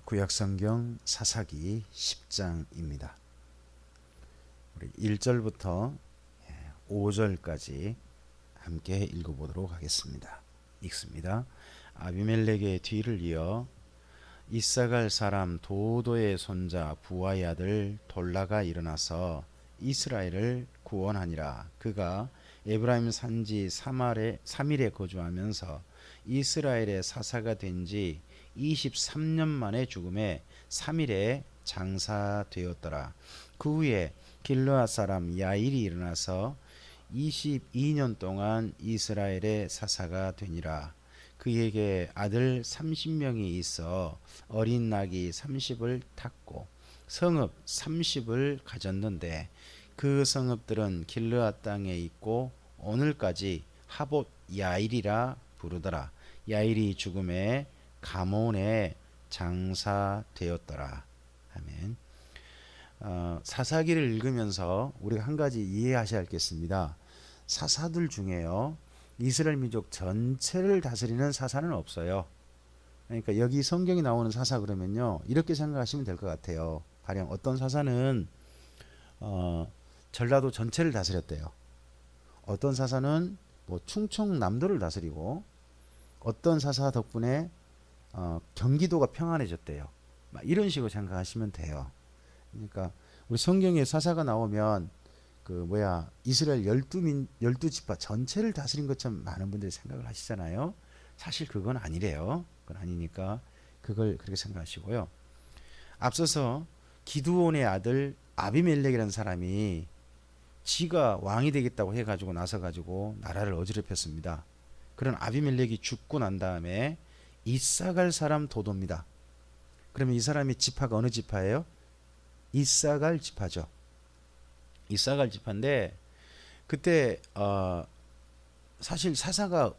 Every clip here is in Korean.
구약성경 사사기 10장입니다. 우리 1절부터 5절까지 함께 읽어보도록 하겠습니다. 읽습니다. 아비멜렉의 뒤를 이어 이사갈 사람 도도의 손자 부하의 아들 돌라가 일어나서 이스라엘을 구원하니라. 그가 에브라임 산지 사밀에 거주하면서 이스라엘의 사사가 된 지 23년 만에 죽음에 사밀에 장사되었더라. 그 후에 길르앗 사람 야일이 일어나서 22년 동안 이스라엘의 사사가 되니라. 그에게 아들 30명이 있어 어린 낙이 30을 탔고 성읍 30을 가졌는데 그 성읍들은 길르앗 땅에 있고 오늘까지 하봇 야일이라 부르더라. 야일이 죽음에 가몬에 장사되었더라. 아멘. 사사기를 읽으면서 우리가 한 가지 이해하셔야 겠습니다. 사사들 중에요, 이스라엘 민족 전체를 다스리는 사사는 없어요. 그러니까 여기 성경에 나오는 사사 그러면요, 이렇게 생각하시면 될 것 같아요. 가령 어떤 사사는 전라도 전체를 다스렸대요. 어떤 사사는 뭐 충청남도를 다스리고, 어떤 사사 덕분에 경기도가 평안해졌대요. 막 이런 식으로 생각하시면 돼요. 그러니까 우리 성경에 사사가 나오면 이스라엘 12지파 전체를 다스린 것처럼 많은 분들이 생각을 하시잖아요. 사실 그건 아니래요. 그건 아니니까 그걸 그렇게 생각하시고요. 앞서서 기드온의 아들 아비멜렉이라는 사람이 지가 왕이 되겠다고 해가지고 나서가지고 나라를 어지럽혔습니다. 그런 아비멜렉이 죽고 난 다음에 이사갈 사람 도도입니다. 그러면 이 사람이 지파가 어느 지파예요? 이사갈 지파죠. 이사갈 지파인데 그때 사실 사사가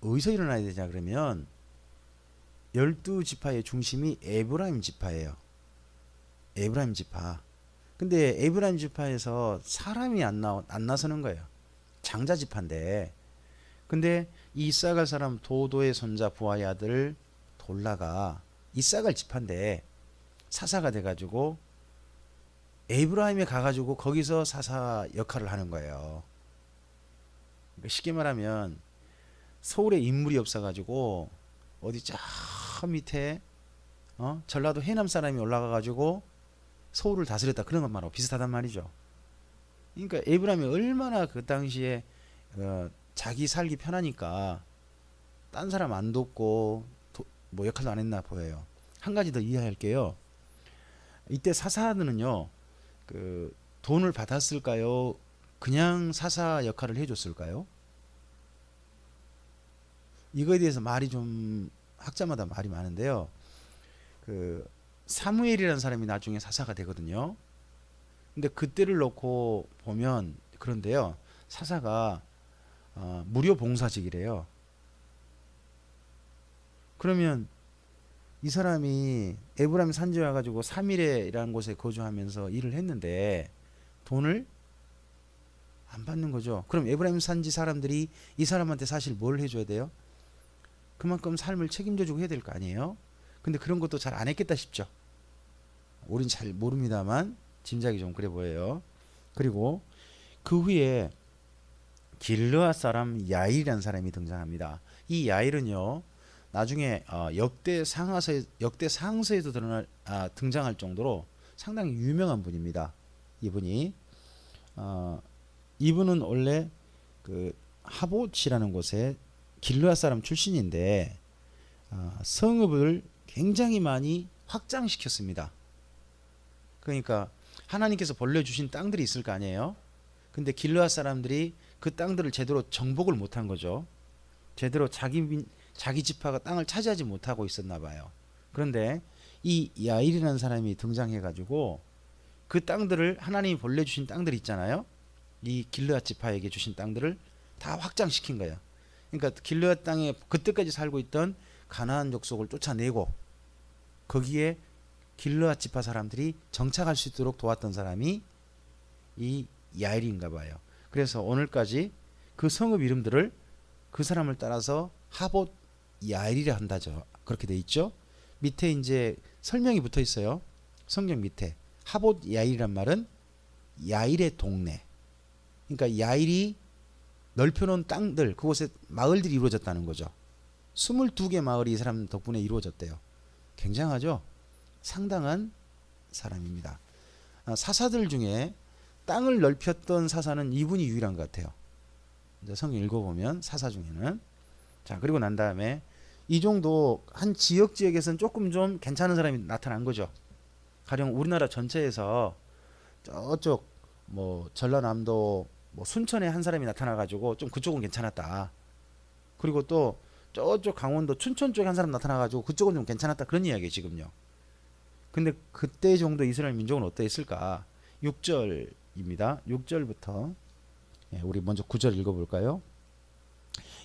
어디서 일어나야 되냐 그러면 12지파의 중심이 에브라임 지파예요. 에브라임 지파. 근데 에브라임 지파에서 사람이 안 나서는 거예요. 장자 지파인데. 근데 이 이사갈 사람 도도의 손자 부하의 아들 돌라가 이사갈 지파인데 사사가 돼가지고 에브라임에 가가지고 거기서 사사 역할을 하는 거예요. 그러니까 쉽게 말하면 서울에 인물이 없어가지고 어디 저 밑에 전라도 해남 사람이 올라가가지고 서울을 다스렸다, 그런 것만하고 비슷하단 말이죠. 그러니까 에브라임이 얼마나 그 당시에 자기 살기 편하니까 딴 사람 안 돕고 뭐 역할도 안 했나 보여요. 한 가지 더 이해할게요. 이때 사사들은요, 돈을 받았을까요? 그냥 사사 역할을 해줬을까요? 이거에 대해서 말이 좀 학자마다 말이 많은데요. 사무엘이라는 사람이 나중에 사사가 되거든요. 근데 그때를 놓고 보면 그런데요, 사사가 무료 봉사직이래요. 그러면 이 사람이 에브라임 산지에 와가지고 사밀에라는 곳에 거주하면서 일을 했는데 돈을 안 받는 거죠. 그럼 에브라임 산지 사람들이 이 사람한테 사실 뭘 해줘야 돼요? 그만큼 삶을 책임져주고 해야 될 거 아니에요? 근데 그런 것도 잘 안 했겠다 싶죠. 우린 잘 모릅니다만 짐작이 좀 그래 보여요. 그리고 그 후에 길르앗 사람 야일이라는 사람이 등장합니다. 이 야일은요, 나중에 역대 상서에도 등장할 정도로 상당히 유명한 분입니다. 이분은 원래 하봇이라는 곳에 길르앗 사람 출신인데 성읍을 굉장히 많이 확장시켰습니다. 그러니까 하나님께서 벌려주신 땅들이 있을 거 아니에요. 근데 길르앗 사람들이 그 땅들을 제대로 정복을 못한 거죠. 제대로 자기 지파가 땅을 차지하지 못하고 있었나 봐요. 그런데 이 야일이라는 사람이 등장해가지고 그 땅들을, 하나님이 벌려주신 땅들 있잖아요, 이 길르앗 지파에게 주신 땅들을 다 확장시킨 거예요. 그러니까 길르앗 땅에 그때까지 살고 있던 가나안 족속을 쫓아내고 거기에 길르앗 지파 사람들이 정착할 수 있도록 도왔던 사람이 이 야일인가 봐요. 그래서 오늘까지 그 성읍 이름들을 그 사람을 따라서 하봇 야일이라 한다죠. 그렇게 돼 있죠. 밑에 이제 설명이 붙어 있어요. 성경 밑에. 하봇 야일이란 말은 야일의 동네. 그러니까 야일이 넓혀놓은 땅들, 그곳에 마을들이 이루어졌다는 거죠. 22개 마을이 이 사람 덕분에 이루어졌대요. 굉장하죠? 상당한 사람입니다. 사사들 중에 땅을 넓혔던 사사는 이분이 유일한 것 같아요. 이제 성경 읽어보면 사사 중에는. 자, 그리고 난 다음에 이 정도 한 지역에서는 조금 좀 괜찮은 사람이 나타난 거죠. 가령 우리나라 전체에서 저쪽 뭐 전라남도 뭐 순천에 한 사람이 나타나가지고 좀 그쪽은 괜찮았다. 그리고 또 저쪽 강원도 춘천 쪽에 한 사람 나타나가지고 그쪽은 좀 괜찮았다. 그런 이야기예요 지금요. 근데 그때 정도 이스라엘 민족은 어떠했을까? 6절입니다. 6절부터 우리 먼저 9절 읽어볼까요?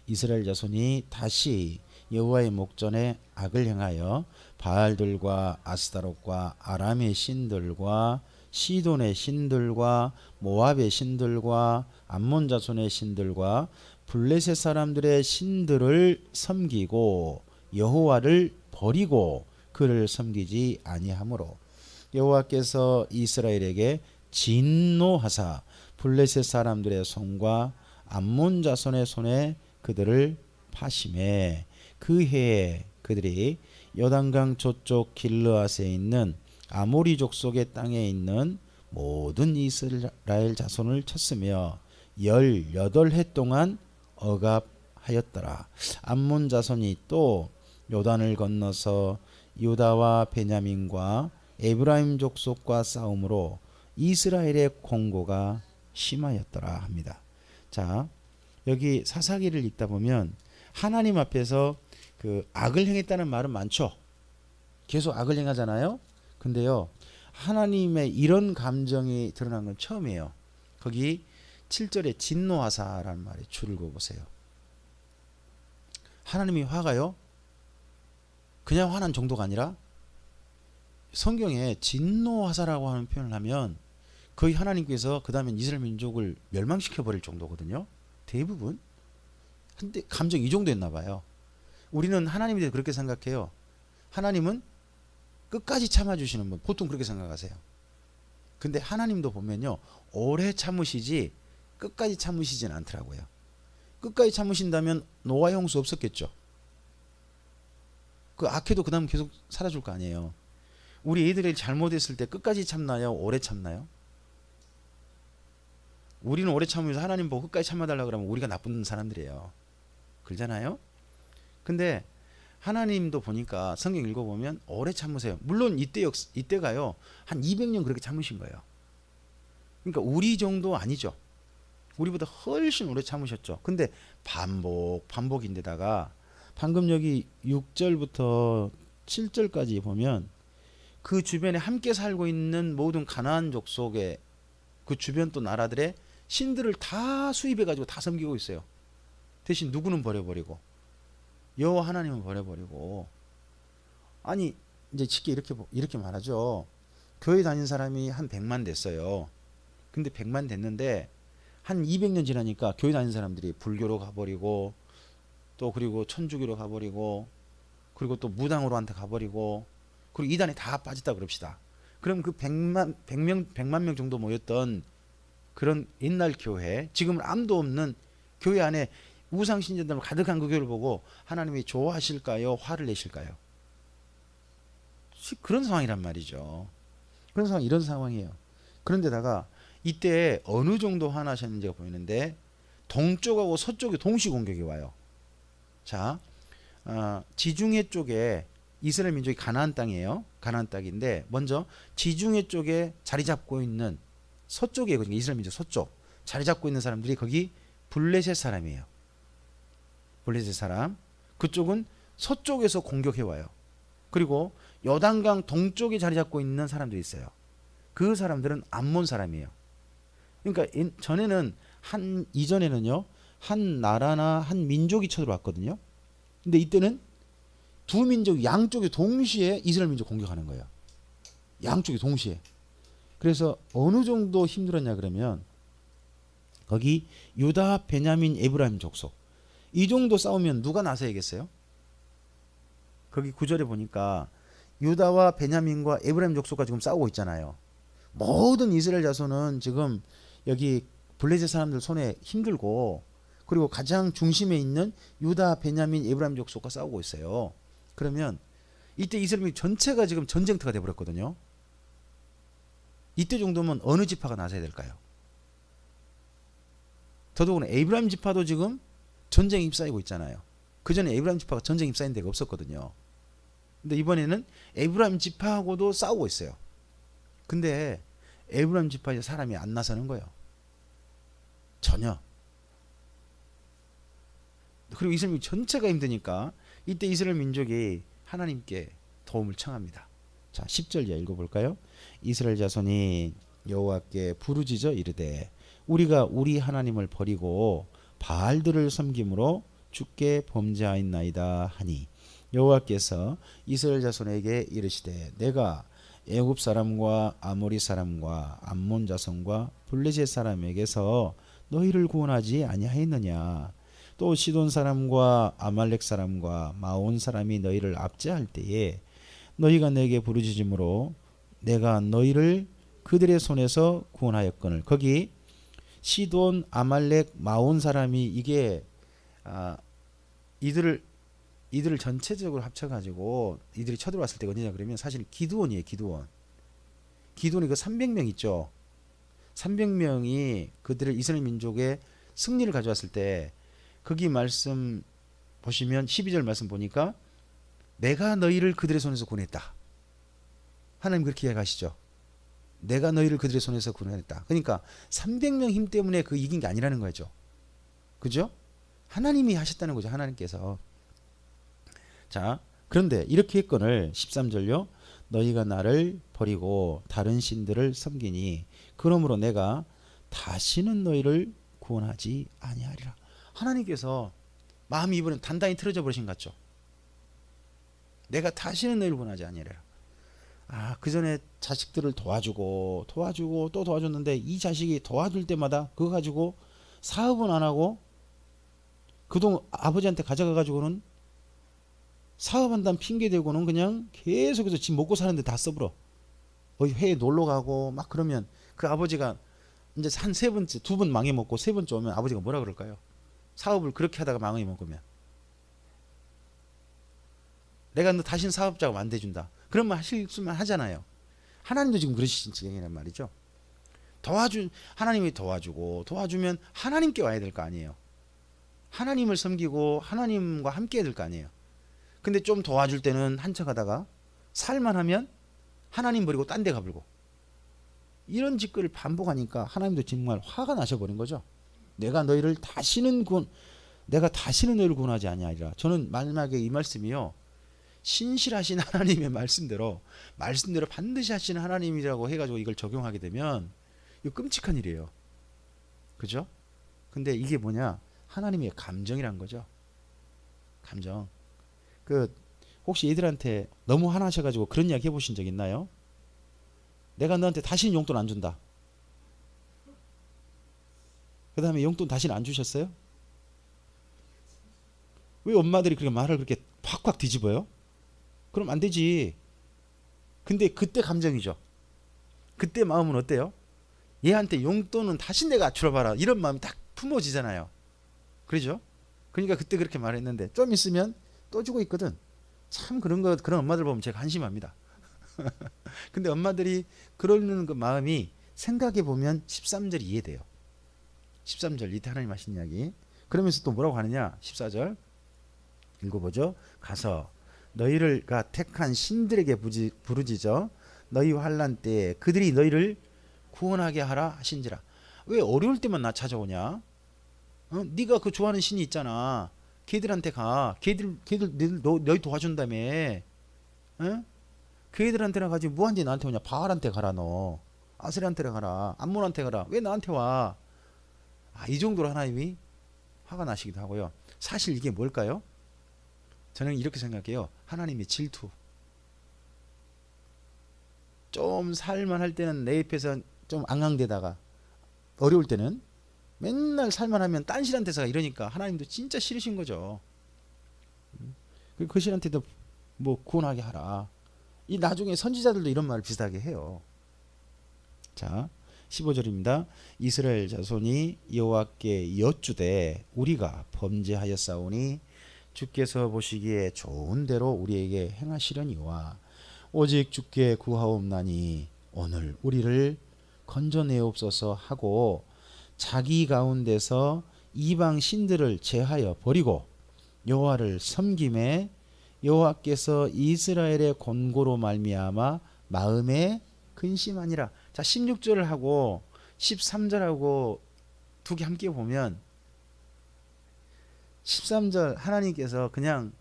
이스라엘 자손이 다시 여호와의 목전에 악을 행하여 바알들과 아스타롯과 아람의 신들과 시돈의 신들과 모압의 신들과 암몬 자손의 신들과 블레셋 사람들의 신들을 섬기고 여호와를 버리고 그를 섬기지 아니하므로 여호와께서 이스라엘에게 진노하사 블레셋 사람들의 손과 암몬 자손의 손에 그들을 파심해 그 해에 그들이 요단강 저쪽 길르앗에 있는 아모리 족속의 땅에 있는 모든 이스라엘 자손을 쳤으며 18해 동안 억압하였더라. 암몬 자손이 또 요단을 건너서 유다와 베냐민과 에브라임 족속과 싸움으로 이스라엘의 공고가 심하였더라 합니다. 자, 여기 사사기를 읽다 보면 하나님 앞에서 그 악을 행했다는 말은 많죠. 계속 악을 행하잖아요. 근데요, 하나님의 이런 감정이 드러난 건 처음이에요. 거기 7절에 진노하사라는 말에 줄을 그어보세요. 하나님이 화가요? 그냥 화난 정도가 아니라 성경에 진노하사라고 하는 표현을 하면 거의 하나님께서 그 다음에 이스라엘 민족을 멸망시켜 버릴 정도거든요. 대부분. 근데 감정이 이 정도였나 봐요. 우리는 하나님에 대해 그렇게 생각해요. 하나님은 끝까지 참아주시는 분, 보통 그렇게 생각하세요. 근데 하나님도 보면요, 오래 참으시지 끝까지 참으시진 않더라고요. 끝까지 참으신다면 노아 홍수 없었겠죠. 그 악해도 그 다음 계속 살아줄 거 아니에요. 우리 애들이 잘못했을 때 끝까지 참나요? 오래 참나요? 우리는 오래 참으면서 하나님 보고 끝까지 참아달라 그러면 우리가 나쁜 사람들이에요. 그러잖아요. 근데 하나님도 보니까 성경 읽어보면 오래 참으세요. 물론 이때가요 한 200년 그렇게 참으신 거예요. 그러니까 우리 정도 아니죠. 우리보다 훨씬 오래 참으셨죠. 근데 반복인데다가 방금 여기 6절부터 7절까지 보면 그 주변에 함께 살고 있는 모든 가나안 족속의 그 주변 또 나라들의 신들을 다 수입해가지고 다 섬기고 있어요. 대신 누구는 버려버리고 여호와 하나님은 버려버리고. 아니 이제 쉽게 이렇게 말하죠. 교회 다닌 사람이 한 100만 됐어요. 근데 100만 됐는데 한 200년 지나니까 교회 다닌 사람들이 불교로 가버리고 또 그리고 천주교로 가버리고 그리고 또 무당으로 한테 가버리고 그리고 이단에 다 빠졌다 그럽시다. 그럼 그 100만 명 정도 모였던 그런 옛날 교회, 지금은 아무도 없는 교회 안에 우상신전들 가득한 그 교회를 보고 하나님이 좋아하실까요? 화를 내실까요? 그런 상황이란 말이죠. 그런 상황, 이런 상황이에요. 그런데다가 이때 어느 정도 화나셨는지가 보이는데 동쪽하고 서쪽에 동시 공격이 와요. 자, 지중해 쪽에 이스라엘 민족이 가나안 땅이에요. 가나안 땅인데 먼저 지중해 쪽에 자리 잡고 있는 서쪽에, 그러니까 이스라엘 민족 서쪽 자리 잡고 있는 사람들이 거기 블레셋 사람이에요. 블레셋 사람. 그쪽은 서쪽에서 공격해 와요. 그리고 요단강 동쪽에 자리 잡고 있는 사람들이 있어요. 그 사람들은 암몬 사람이에요. 그러니까 이전에는요 한 나라나 한 민족이 쳐들어왔거든요. 근데 이때는 두 민족 양쪽에 동시에 이스라엘 민족 공격하는 거예요. 양쪽에 동시에. 그래서 어느 정도 힘들었냐 그러면 거기 유다, 베냐민, 에브라임 족속 이 정도 싸우면 누가 나서야겠어요? 거기 9절에 보니까 유다와 베냐민과 에브라임 족속과 지금 싸우고 있잖아요. 모든 이스라엘 자손은 지금 여기 블레셋 사람들 손에 힘들고, 그리고 가장 중심에 있는 유다, 베냐민, 에브라임 족속과 싸우고 있어요. 그러면 이때 이스라엘 전체가 지금 전쟁터가 돼버렸거든요. 이때 정도면 어느 지파가 나서야 될까요? 더더구나 에브라임 지파도 지금 전쟁에 휩싸이고 있잖아요. 그 전에 에브라임 지파가 전쟁에 휩싸인 데가 없었거든요. 근데 이번에는 에브라임 지파하고도 싸우고 있어요. 근데 에브라임 지파에 사람이 안 나서는 거예요. 전혀. 그리고 이스라엘 전체가 힘드니까 이때 이스라엘 민족이 하나님께 도움을 청합니다. 자, 10절 이하 읽어볼까요? 이스라엘 자손이 여호와께 부르짖어 이르되 우리가 우리 하나님을 버리고 바알들을 섬김으로 주께 범죄하였나이다 하니 여호와께서 이스라엘 자손에게 이르시되 내가 애굽 사람과 아모리 사람과 암몬 자손과 블레셋 사람에게서 너희를 구원하지 아니하였느냐. 또 시돈 사람과 아말렉 사람과 마온 사람이 너희를 압제할 때에 너희가 내게 부르짖음으로 내가 너희를 그들의 손에서 구원하였거늘. 거기 시돈, 아말렉, 마온 사람이 이게 이들을 전체적으로 합쳐가지고 이들이 쳐들어왔을 때가 어디냐 그러면 사실 기드온이에요. 기드온이 그 300명 있죠. 300명이 그들을 이스라엘 민족의 승리를 가져왔을 때 거기 말씀 보시면 12절 말씀 보니까 내가 너희를 그들의 손에서 구원했다. 하나님 그렇게 이야기하시죠. 내가 너희를 그들의 손에서 구원했다. 그러니까 300명 힘 때문에 그 이긴 게 아니라는 거죠. 그죠? 하나님이 하셨다는 거죠. 하나님께서. 자, 그런데 이렇게 했거늘 13절요. 너희가 나를 버리고 다른 신들을 섬기니 그러므로 내가 다시는 너희를 구원하지 아니하리라. 하나님께서 마음이 이번엔 단단히 틀어져 버리신 것 같죠. 내가 다시는 너희를 구원하지 아니하리라. 그 전에 자식들을 도와주고 또 도와줬는데 이 자식이 도와줄 때마다 그거 가지고 사업은 안 하고 그동 아버지한테 가져가 가지고는 사업한다는 핑계 대고는 그냥 계속해서 집 먹고 사는데 다 써버려. 어디 회에 놀러 가고 막 그러면 그 아버지가 이제 한 세 번째, 두 번 망해 먹고 세 번째 오면 아버지가 뭐라 그럴까요? 사업을 그렇게 하다가 망해 먹으면 내가 너 다신 사업자가 안 돼준다. 그러면 하실 수만 하잖아요. 하나님도 지금 그러시는 지경이란 말이죠. 하나님이 도와주면 하나님께 와야 될 거 아니에요. 하나님을 섬기고 하나님과 함께 해야 될 거 아니에요. 근데 좀 도와줄 때는 한척 하다가 살만하면 하나님 버리고 딴 데 가버리고 이런 짓거리를 반복하니까 하나님도 정말 화가 나셔버린 거죠. 내가 다시는 너희를 구원하지 아니하리라. 저는 마지막에 이 말씀이요. 신실하신 하나님의 말씀대로 반드시 하시는 하나님이라고 해가지고 이걸 적용하게 되면 이거 끔찍한 일이에요. 그죠? 근데 이게 뭐냐? 하나님의 감정이란 거죠. 감정. 혹시 애들한테 너무 화나셔가지고 그런 이야기 해보신 적 있나요? 내가 너한테 다시는 용돈 안 준다. 그 다음에 용돈 다시는 안 주셨어요? 왜 엄마들이 그렇게 말을 그렇게 팍팍 뒤집어요? 그럼 안 되지. 근데 그때 감정이죠. 그때 마음은 어때요? 얘한테 용돈은 다시 내가 줄여봐라. 이런 마음이 딱 품어지잖아요. 그러죠? 그러니까 그때 그렇게 말했는데 좀 있으면 또 주고 있거든. 참 그런 엄마들 보면 제가 한심합니다. 근데 엄마들이 그러는 그 마음이 생각해 보면 13절이 이해돼요. 13절 이때 하나님 하신 이야기. 그러면서 또 뭐라고 하느냐? 14절 읽어보죠. 가서 너희가 택한 신들에게 부르짖어 너희 환난 때에 그들이 너희를 구원하게 하라 하신지라. 왜 어려울 때만 나 찾아오냐? 네가 그 좋아하는 신이 있잖아. 걔들한테 가. 걔들 너희 도와준다며. 그 애들한테나 가지 뭐한테 나한테 오냐? 바알한테 가라 너. 아스리한테 가라. 암몬한테 가라. 왜 나한테 와? 이 정도로 하나님이 화가 나시기도 하고요. 사실 이게 뭘까요? 저는 이렇게 생각해요. 하나님의 질투. 좀 살만할 때는 내 옆에서 좀 앙앙대다가 어려울 때는 맨날 살만하면 딴 신한테서 이러니까 하나님도 진짜 싫으신 거죠. 그 신한테도 뭐 구원하게 하라. 이 나중에 선지자들도 이런 말을 비슷하게 해요. 자, 15절입니다. 이스라엘 자손이 여호와께 여쭈되 우리가 범죄하였사오니 주께서 보시기에 좋은 대로 우리에게 행하시려니와 오직 주께 구하옵나니 오늘 우리를 건져내옵소서 하고 자기 가운데서 이방 신들을 제하여 버리고 여호와를 섬김에 여호와께서 이스라엘의 권고로 말미암아 마음에 근심하니라. 자, 16절을 하고 13절하고 두 개 함께 보면 13절 하나님께서 그냥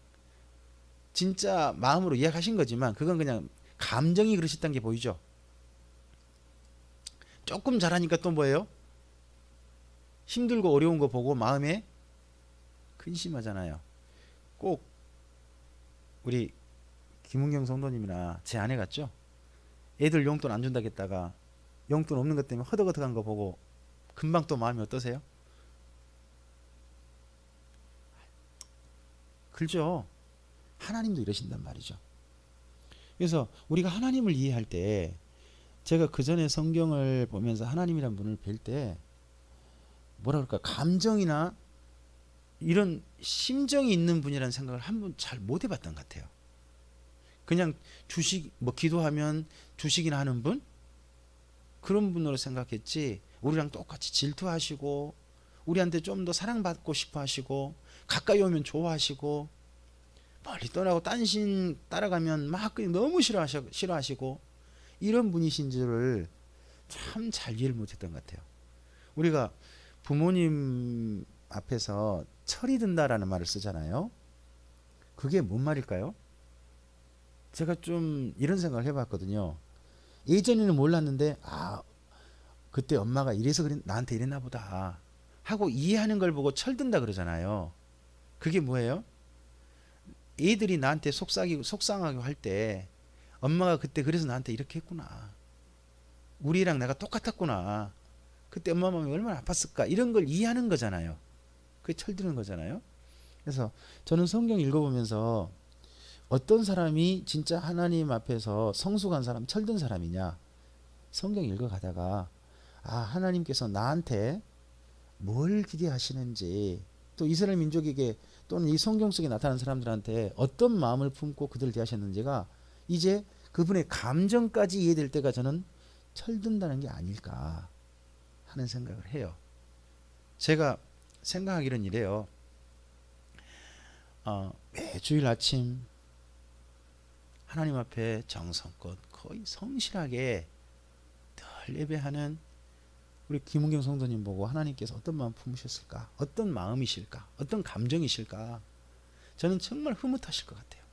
진짜 마음으로 이해하신 거지만 그건 그냥 감정이 그러셨다는 게 보이죠. 조금 잘하니까 또 뭐예요? 힘들고 어려운 거 보고 마음에 근심하잖아요. 꼭 우리 김은경 성도님이나 제 아내 같죠? 애들 용돈 안 준다겠다가 용돈 없는 것 때문에 허덕허덕한 거 보고 금방 또 마음이 어떠세요? 그렇죠. 하나님도 이러신단 말이죠. 그래서 우리가 하나님을 이해할 때 제가 그 전에 성경을 보면서 하나님이란 분을 뵐 때 뭐라 그럴까 감정이나 이런 심정이 있는 분이라는 생각을 한 번 잘 못 해봤던 것 같아요. 그냥 주식 뭐 기도하면 주식이나 하는 분 그런 분으로 생각했지 우리랑 똑같이 질투하시고 우리한테 좀 더 사랑받고 싶어 하시고 가까이 오면 좋아하시고 멀리 떠나고 딴신 따라가면 막 너무 싫어하시고 이런 분이신 줄을 참 잘 이해를 못했던 것 같아요. 우리가 부모님 앞에서 철이 든다라는 말을 쓰잖아요. 그게 뭔 말일까요? 제가 좀 이런 생각을 해봤거든요. 예전에는 몰랐는데 그때 엄마가 이래서 나한테 이랬나 보다 하고 이해하는 걸 보고 철든다 그러잖아요. 그게 뭐예요? 애들이 나한테 속상하게 할 때 엄마가 그때 그래서 나한테 이렇게 했구나. 우리랑 내가 똑같았구나. 그때 엄마 마음이 얼마나 아팠을까. 이런 걸 이해하는 거잖아요. 그게 철드는 거잖아요. 그래서 저는 성경 읽어보면서 어떤 사람이 진짜 하나님 앞에서 성숙한 사람, 철든 사람이냐. 성경 읽어가다가 하나님께서 나한테 뭘 기대하시는지 또 이스라엘 민족에게 또는 이 성경 속에 나타난 사람들한테 어떤 마음을 품고 그들을 대하셨는지가 이제 그분의 감정까지 이해될 때가 저는 철든다는 게 아닐까 하는 생각을 해요. 제가 생각하기는 이래요. 매주일 아침 하나님 앞에 정성껏 거의 성실하게 늘 예배하는 우리 김은경 성도님 보고 하나님께서 어떤 마음 품으셨을까? 어떤 마음이실까? 어떤 감정이실까? 저는 정말 흐뭇하실 것 같아요.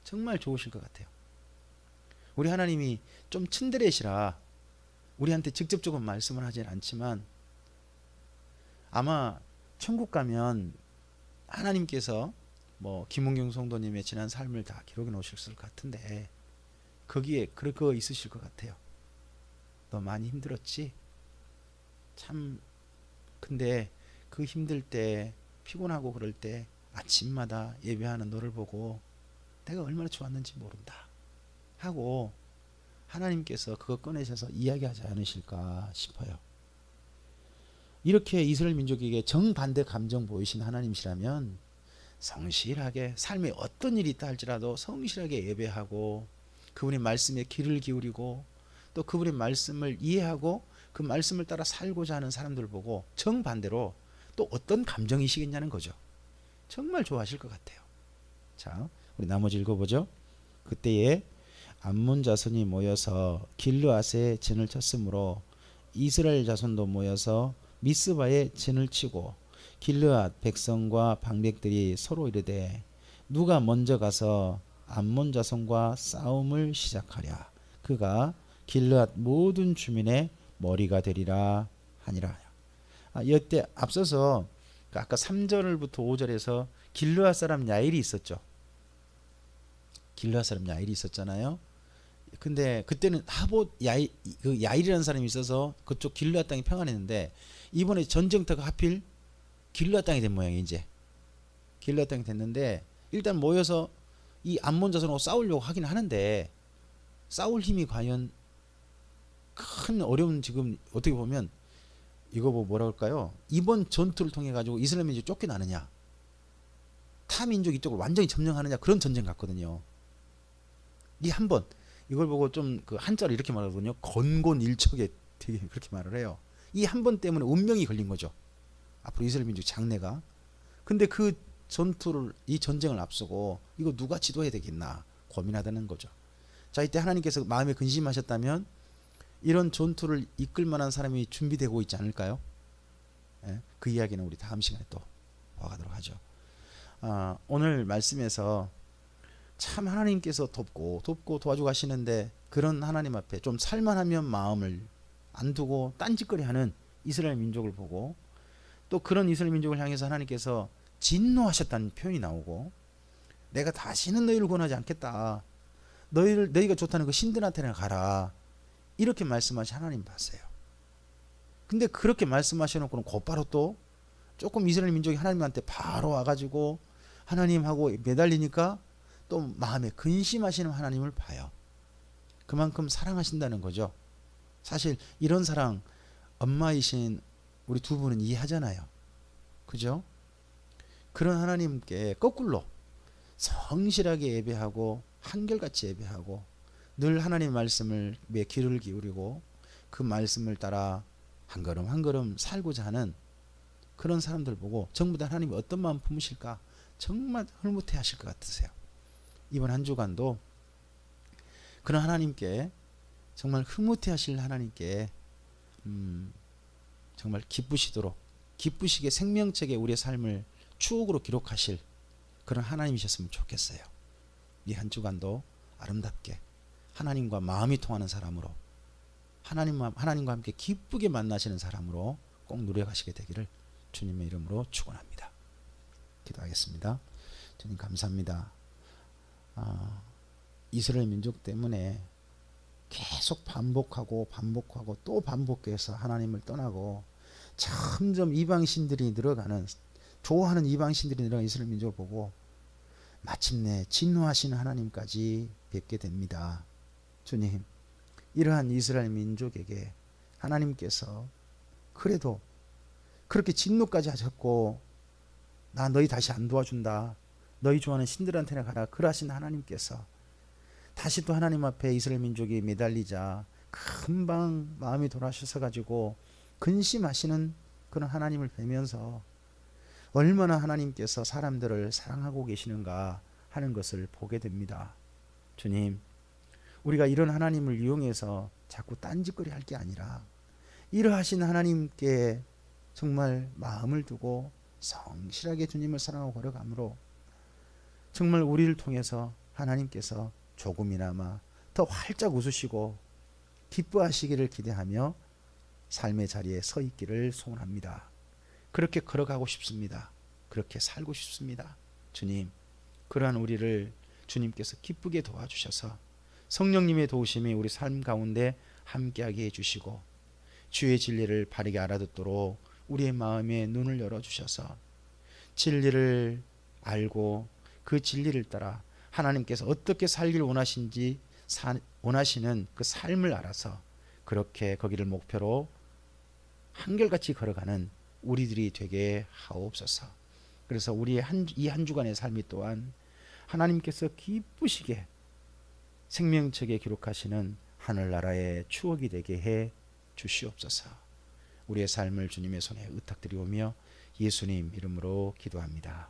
정말 좋으실 것 같아요. 우리 하나님이 좀 츤데레시라 우리한테 직접적으로 말씀을 하진 않지만 아마 천국 가면 하나님께서 뭐 김은경 성도님의 지난 삶을 다 기록해 놓으셨을 것 같은데 거기에 그거 있으실 것 같아요. 너 많이 힘들었지? 참 근데 그 힘들 때 피곤하고 그럴 때 아침마다 예배하는 너를 보고 내가 얼마나 좋았는지 모른다 하고 하나님께서 그거 꺼내셔서 이야기하지 않으실까 싶어요. 이렇게 이스라엘 민족에게 정반대 감정 보이신 하나님이시라면 성실하게 삶에 어떤 일이 있다 할지라도 성실하게 예배하고 그분의 말씀에 귀를 기울이고 또 그분의 말씀을 이해하고 그 말씀을 따라 살고자 하는 사람들 보고 정반대로 또 어떤 감정이시겠냐는 거죠. 정말 좋아하실 것 같아요. 자, 우리 나머지 읽어보죠. 그때에 암몬 자손이 모여서 길르앗에 진을 쳤으므로 이스라엘 자손도 모여서 미스바에 진을 치고 길르앗 백성과 방백들이 서로 이르되 누가 먼저 가서 암몬 자손과 싸움을 시작하랴. 그가 길르앗 모든 주민의 머리가 되리라 하니라. 이때 앞서서 아까 3절부터 5절에서 길르앗 사람 야일이 있었죠. 길르앗 사람 야일이 있었잖아요. 근데 그때는 야일이라는 사람이 있어서 그쪽 길르앗 땅이 평안했는데 이번에 전쟁터가 하필 길르앗 땅이 된 모양이에요. 이제 길르앗 땅이 됐는데 일단 모여서 이 암몬 자손하고 싸우려고 하긴 하는데 싸울 힘이 과연 큰 어려운, 지금 어떻게 보면 이거 뭐라 그럴까요? 이번 전투를 통해 가지고 이스라엘 민족이 쫓겨나느냐, 타 민족 이쪽을 완전히 점령하느냐, 그런 전쟁 같거든요. 이 한 번, 이걸 보고 좀 그 한자로 이렇게 말하거든요. 건곤일척에 되게 그렇게 말을 해요. 이 한 번 때문에 운명이 걸린 거죠. 앞으로 이스라엘 민족 장래가. 근데 그 전투를, 이 전쟁을 앞서고 이거 누가 지도해야 되겠나 고민하다는 거죠. 자, 이때 하나님께서 마음에 근심하셨다면 이런 전투를 이끌 만한 사람이 준비되고 있지 않을까요? 예? 그 이야기는 우리 다음 시간에 또 봐가도록 하죠. 오늘 말씀에서 참 하나님께서 돕고 도와주고 하시는데, 그런 하나님 앞에 좀 살만하면 마음을 안 두고 딴짓거리 하는 이스라엘 민족을 보고, 또 그런 이스라엘 민족을 향해서 하나님께서 진노하셨다는 표현이 나오고, 내가 다시는 너희를 권하지 않겠다, 너희가 좋다는 그 신들한테나 가라, 이렇게 말씀하신 하나님 봤어요. 근데 그렇게 말씀하셔놓고는 곧바로 또 조금 이스라엘 민족이 하나님한테 바로 와가지고 하나님하고 매달리니까 또 마음에 근심하시는 하나님을 봐요. 그만큼 사랑하신다는 거죠. 사실 이런 사랑 엄마이신 우리 두 분은 이해하잖아요. 그죠? 그런 하나님께 거꾸로 성실하게 예배하고 한결같이 예배하고 늘 하나님의 말씀을 매 귀를 기울이고 그 말씀을 따라 한 걸음 한 걸음 살고자 하는 그런 사람들 보고 전부 다 하나님이 어떤 마음 품으실까 정말 흐뭇해 하실 것 같으세요. 이번 한 주간도 그런 하나님께, 정말 흐뭇해 하실 하나님께 정말 기쁘시게 생명책에 우리의 삶을 추억으로 기록하실 그런 하나님이셨으면 좋겠어요. 이 한 주간도 아름답게 하나님과 마음이 통하는 사람으로, 하나님과 함께 기쁘게 만나시는 사람으로 꼭 누려가시게 되기를 주님의 이름으로 축원합니다. 기도하겠습니다. 주님 감사합니다. 이스라엘 민족 때문에 계속 반복하고 또 반복해서 하나님을 떠나고 점점 이방신들이 늘어가는, 좋아하는 이방신들이 늘어가는 이스라엘 민족을 보고 마침내 진노하시는 하나님까지 뵙게 됩니다. 주님, 이러한 이스라엘 민족에게 하나님께서 그래도 그렇게 진노까지 하셨고, 나 너희 다시 안 도와준다, 너희 좋아하는 신들한테나 가라, 그러하신 하나님께서 다시 또 하나님 앞에 이스라엘 민족이 매달리자 금방 마음이 돌아셔서 가지고 근심하시는 그런 하나님을 뵈면서 얼마나 하나님께서 사람들을 사랑하고 계시는가 하는 것을 보게 됩니다. 주님, 우리가 이런 하나님을 이용해서 자꾸 딴짓거리 할 게 아니라 이러하신 하나님께 정말 마음을 두고 성실하게 주님을 사랑하고 걸어가므로 정말 우리를 통해서 하나님께서 조금이나마 더 활짝 웃으시고 기뻐하시기를 기대하며 삶의 자리에 서 있기를 소원합니다. 그렇게 걸어가고 싶습니다. 그렇게 살고 싶습니다. 주님, 그러한 우리를 주님께서 기쁘게 도와주셔서 성령님의 도우심이 우리 삶 가운데 함께하게 해주시고 주의 진리를 바르게 알아듣도록 우리의 마음에 눈을 열어주셔서 진리를 알고 그 진리를 따라 하나님께서 어떻게 살길 원하시는 그 삶을 알아서 그렇게 거기를 목표로 한결같이 걸어가는 우리들이 되게 하옵소서. 그래서 우리의 이 한 주간의 삶이 또한 하나님께서 기쁘시게 생명책에 기록하시는 하늘나라의 추억이 되게 해 주시옵소서. 우리의 삶을 주님의 손에 의탁드리오며 예수님 이름으로 기도합니다.